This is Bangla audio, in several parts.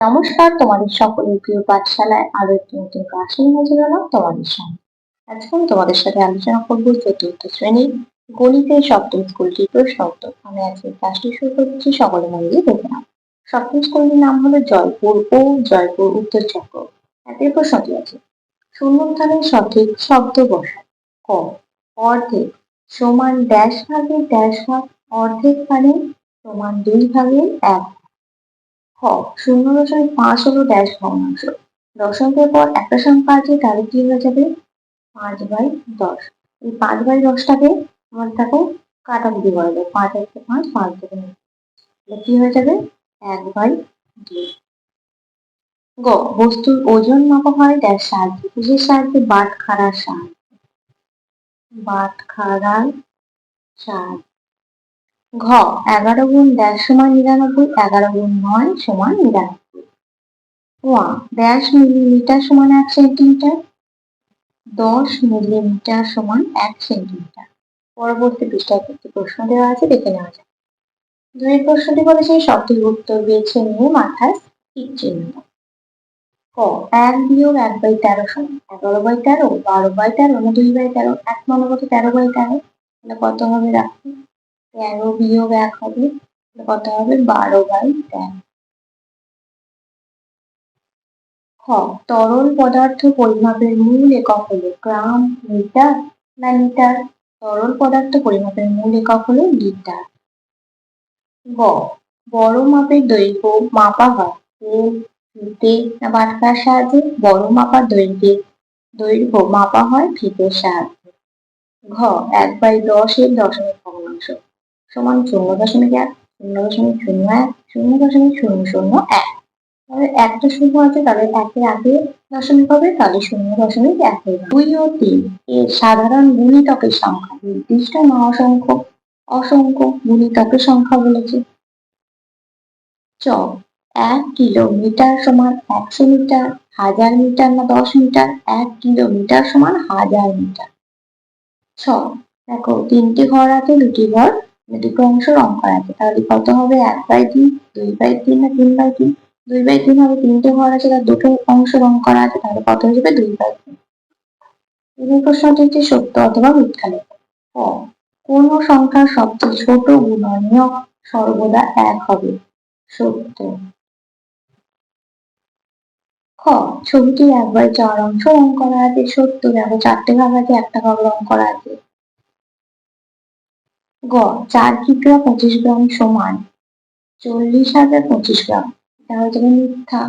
নমস্কার, তোমাদের সকলের প্রিয় পাঠশালায় আরো একটি নতুন ক্লাস নিয়ে হাজির হলাম তোমাদের সামনে। আজকে আমি তোমাদের সাথে আলোচনা করবো চতুর্থ শ্রেণীর গণিতের সপ্তম স্কুলটির প্রশ্ন উত্তর। আমি আজকে ক্লাসটি শুরু করছি, সকলে মন দিয়ে দেখে নাও। সপ্তম স্কুলটির নাম হলো জয়পুর ও জয়পুর উত্তর চক্র। এতে প্রশ্নটি আছে, শূন্যস্থানে সঠিক শব্দ বসাও। ক, অর্ধেক সমান ড্যাশ ভাগে ড্যাশ ভাগ, অর্ধেক মানে সমান 2 ভাগে 1। খ, 0.5 হলো ড্যাশ ভগ্নাংশ। দশমিকের পর একটা সংখ্যা আছে, তাহলে কি হয়ে যাবে? 5/10। এই 5/10টাকে আমাদের দেখো কাটাকুটি করা যায়। 5 1 5, 5 2 9, তাহলে কি হয়ে যাবে? 1/2। গ, বস্তুর ওজন মাপা হয় ড্যাশ সাহায্যে। কিসের সাহায্যে? বাটখারার সাহায্যে। বাটখারার সাহায্যে। ঘ, 11 গুণ ড্যাশ সমান 99, 11 গুণ 9 সমান 99। ড্যাশ মিলিমিটার সমান 1 সেন্টিমিটার, 10 মিলিমিটার সমান 1 সেন্টিমিটার। পরবর্তী পৃষ্ঠায় একটি প্রশ্ন দেওয়া আছে, দেখে নেওয়া যাক। দুই প্রশ্নটি বলেছে সঠিক উত্তর বেছে নিয়ে মাথায় টিক চিহ্ন দাও। ক, 1 বিয়োগ 1/13 সমান 11/13, 12/13 না 2/13? 1 মানে কত? 13/13। তাহলে কত হবে? রাখো, 13 বিয়োগ 1 হবে, কত হবে? 12/13। খ, তরল পদার্থ পরিমাপের মূল একক হলো গ্রাম, মিটার না লিটার? তরল পদার্থ পরিমাপের মূল একক হলো লিটার। গ, বড় মাপের দৈর্ঘ্য মাপা হয় স্কেল, ফিতে না বাটখারার সাহায্যে? বড় মাপার দৈর্ঘ্য মাপা হয় ফিতের সাহায্যে। ঘ, 1/10 এর দশমিক ভগ্নাংশ সমান 0.1, 0.01, 0.001। তাহলে একটা শূন্য আছে, তাহলে একের আগে দশমিক হবে, তাহলে 0.1 হবে। 2 ও 3 এর সাধারণ গুণিতকের সংখ্যা নির্দিষ্ট না অসংখ্য? অসংখ্য গুণিতকের সংখ্যা বলেছে। চ, 1 কিলোমিটার সমান 100 মিটার, 1000 মিটার না 10 মিটার? 1 কিলোমিটার সমান 1000 মিটার। ছ, দেখো তিনটে ঘর আছে, দুটি ঘর দুটো অংশ রং করা আছে, তাহলে কত হবে? 1/3, 2/3 না 3/3? 2/3 হবে। তিনটে ঘর আছে, তার দুটো অংশ রং করা আছে, তাহলে কত হয়ে যাবে? 2/3। এই প্রশ্নটি হচ্ছে সত্য অথবা মিথ্যা লেখো। ক, কোন সংখ্যার সবচেয়ে ছোট গুণনীয়ক সর্বদা 1 হবে? সত্য। খ, ছবিটি 1/4 অংশ রং করা আছে। সত্য। দেখো 4টে ভাগ আছে, একটা ভাগ রং করা আছে। গ, 4 কিগ্রা 25 গ্রাম সমান 40,025 গ্রাম। এটা হয়ে যাবে মিথ্যা।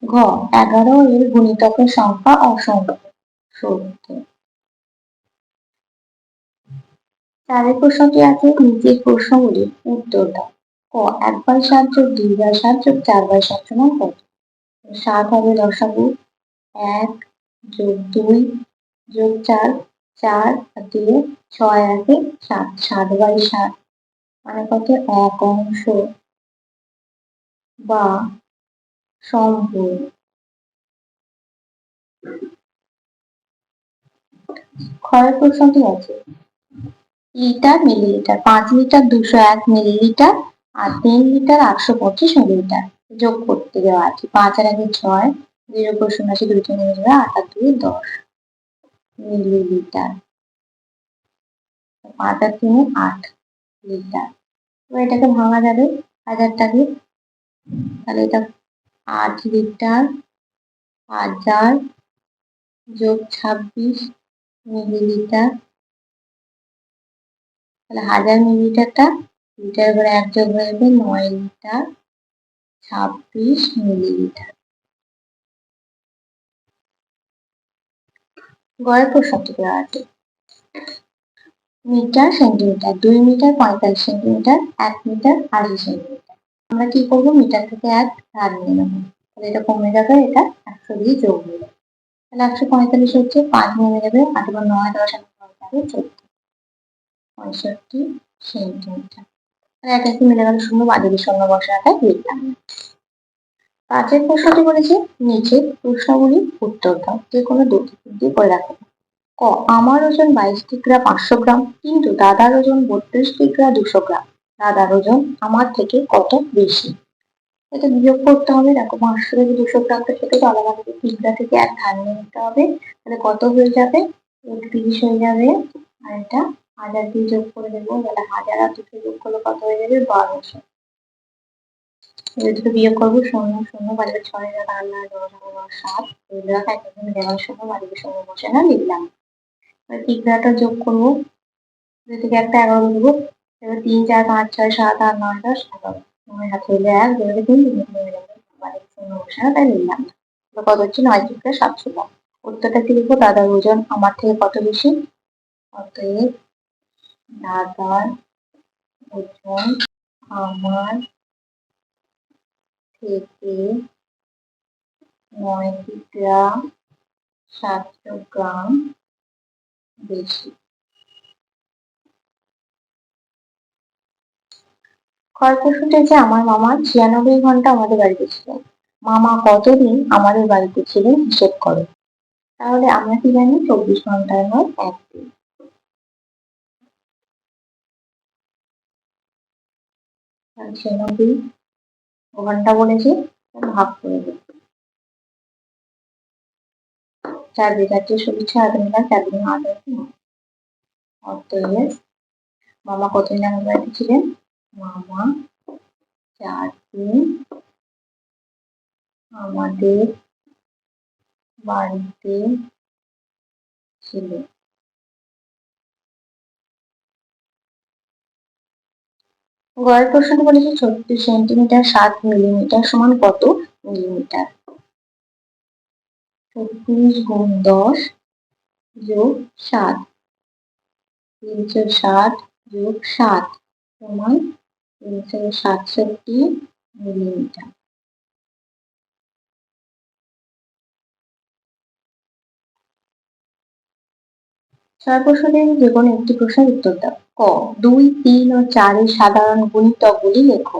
ঘ, 11 এর গুণিতকের সংখ্যা অসংখ্য। সত্য। চারের প্রশ্নটি আছে, নিচের প্রশ্নগুলির উত্তর দাও। ক, 1/7 যোগ 2/7 যোগ 4/7 সমান কত? 7 হবে লসাগু। 1 যোগ 2 যোগ 4, 4 আর 2 6 1 7, 7/7 মানে কত? 1 অংশ বা সম্পূর্ণ। ক্ষয়ের প্রশ্নটি আছে, লিটার মিলিলিটার, 5 লিটার 201 মিলিলিটার আর 3 লিটার 825 মিলিলিটার যোগ করতে দেওয়া আছে। 5 আর 1 6, 2 উপর 0 আছে, 2 নেমে যাবে, 8 আর 2 10 মিলিলিটার। 5 আর 3 8 লিটার। তো এটাকে ভাঙা যাবে 1000টাকে, তাহলে এটা 8 লিটার 1000 যোগ 26 মিলিলিটার, তাহলে 1000 মিলিলিটারটা লিটার করে 1 যোগ হয়ে যাবে 9 লিটার 26 মিলিলিটার। গড়ের প্রশ্নটি দেওয়া আছে, metre centimetre, 2 metre 45 centimetre, 1 metre 80 centimetre. আমরা কি করবো? মিটার থেকে 1 বাদ নিয়ে নেবো, তাহলে এটা কমে যাবে, এটা 100 দিয়ে যোগ হয়ে যাবে। তাহলে 145 হচ্ছে, 5 নেমে যাবে, 8 বার 9 10 যাবে 14, 65 সেন্টিমিটার। তাহলে এটা কি মিলে গেল শূন্য, বাদ দিয়ে শূন্য বসাটাই লিখলাম। 5এর প্রশ্নটি বলেছে, নিচে প্রশ্নগুলি উত্তর দাও, যে কোনো দুটি দিয়ে করে রাখো। ক, আমার ওজন 22 কিগ্রা 500 গ্রাম, কিন্তু দাদার ওজন 32 কিগ্রা 200 গ্রাম। দাদার ওজন আমার থেকে কত বেশি। এটা বিয়োগ করতে হবে। দেখো 500 থেকে 200 গ্রামটা থেকে তাহলে আমাদেরকে তিনটা থেকে এক ধার নিয়ে নিতে হবে। তাহলে কত হয়ে যাবে? 31 হয়ে যাবে। আর এটা 1000 দিয়ে যোগ করে দেবো। তাহলে 1000 আর 200 যোগ করলে কত হয়ে যাবে? 1200। এবার দুটো বিয়োগ করবো। 0 0 বাড়বে 6, 8 9 10 11 7 রাখ একদম দেওয়ার সময় বাড়বে 0 বসে না লিখলাম। এবার তিনটা যোগ করবো। দুই থেকে একটা 11 দেবো। এবার 3 4 5 6 7 8 9 10 11। 9 হাতে হলে 1 2 3 হয়ে যাবে। বাড়বে 0 বসে না তাই লিখলাম। কত হচ্ছে? 9 থেকে 700 গ্রাম। উত্তরটা কি লিখবো? দাদার ওজন আমার থেকে কত বেশি? অতএব দাদার ওজন আমার থেকে 9 গ্রাম 700 গ্রাম বেশি। খড় প্রশ্নটা যে আমার মামা 96 ঘন্টা আমাদের বাড়িতে ছিলেন। মামা কতদিন আমাদের বাড়িতে ছিলেন হিসেব করো। তাহলে আমরা কি জানি? 24 ঘন্টায় হয় একদিন। 96 ঘন্টা বলেছি, ভাগ করে দেব। 4 দিয়ে 4 দিয়ে 16 4 দিন 8 অতএব মামা কতদিন আমাদের বাড়িতে ছিলেন? মামা 4 দিন আমাদের বাড়িতে ছিলেন। গয়ের প্রশ্নটা বলেছে 36 সেন্টিমিটার 7 মিলিমিটার সমান কত মিলিমিটার। 36 গুণ 10 যোগ 7 360 যোগ 7 সমান 367 মিলিমিটার। ছয় প্রশ্নের যে কোনো একটি প্রশ্নের উত্তর দাও। ক 2 3 ও 4 এর সাধারণ গুণিতকগুলি লেখো।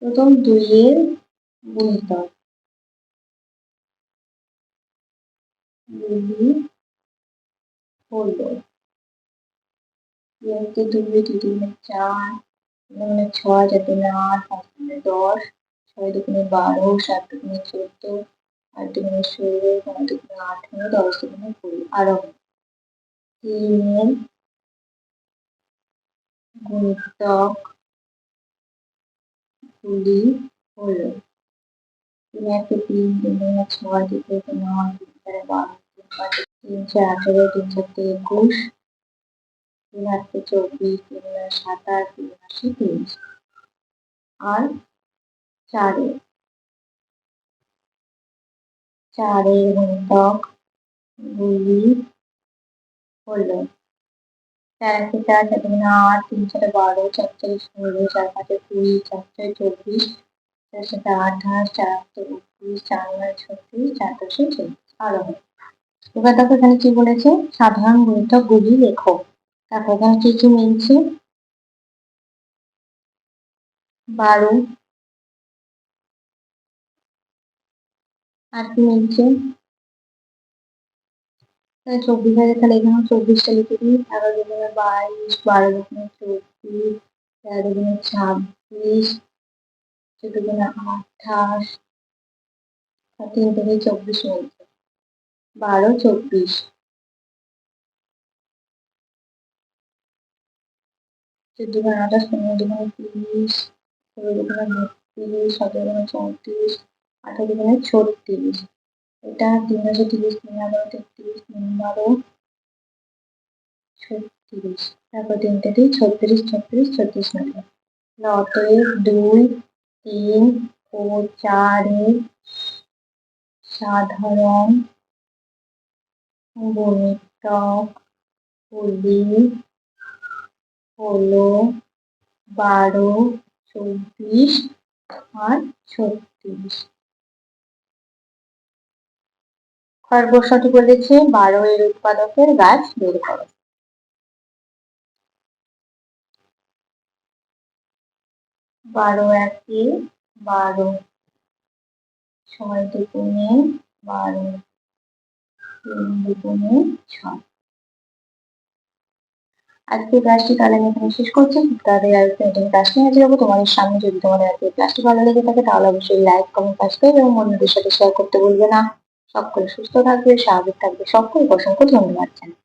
প্রথম 2 এর গুণিতক গুলি হলো 2 2 2 4 6 4 8 5 10 6 2 12 7 2 14 8 2 16 9 2 18 10 2 20 আরো 3 এর গুণিতক গুলি হলো 3 1 3 3 6 2 9 3 12 3 4 18 3 7 21 3 8 24 3 9 27 3 8 30 আর 4 এর গুণিতক গুলি হলো 4 1 4 4 2 8 3 4 12 4 4 16 4 5 20 4 6 24 4 7 28 4 8 29 4 9 36 4 10 40 আরো। এবার দেখো এখানে কি বলেছে? সাধারণ গুণিতক গুলি লেখো। দেখো এখানে কি কি মিলছে? 12 আর কি মিলছে? 24 আছে, তাহলে এখানে 24টা লিখে দিই। 11 দুগুণে 22 12 দুগুণে 24 13 দুগুণে 26 14 দুগুণে 28 3 থেকে 24 মিলছে 12 24 14 দুগুণে 28 15 দুগুণে 30 16 দুগুণে 32 17 দুগুণে 34 18 দুগুণে 36 এটা 3 আছে 30 3 11 33 3 12 36 তারপর 3 থেকে 36 36 36 মিলবে। অতএব 2 3 ও 4 এর সাধারণ গুণিতক গুলি হলো 12 24 আর 36। খয়ের প্রশ্নটি বলেছে 12 এর উৎপাদকের গাছ বের করো। 12 একে 12 6 দুগুণে 12 3 দুগুণে 6 আজকে ক্লাসটি তাহলে আমি এখানে শেষ করছি। খুব তাড়াতাড়ি আর পেন্টিং ক্লাস নিয়ে হাজির হবো তোমাদের সামনে। যদি তোমাদের আজকে ক্লাসটি ভালো লেগে থাকে তাহলে অবশ্যই লাইক, কমেন্ট, সাবস্ক্রাইব এবং বন্ধুদের সাথে শেয়ার করতে ভুলবে না। সকলে সুস্থ থাকবে, স্বাভাবিক থাকবে। সকলকে অসংখ্য ধন্যবাদ জানাই।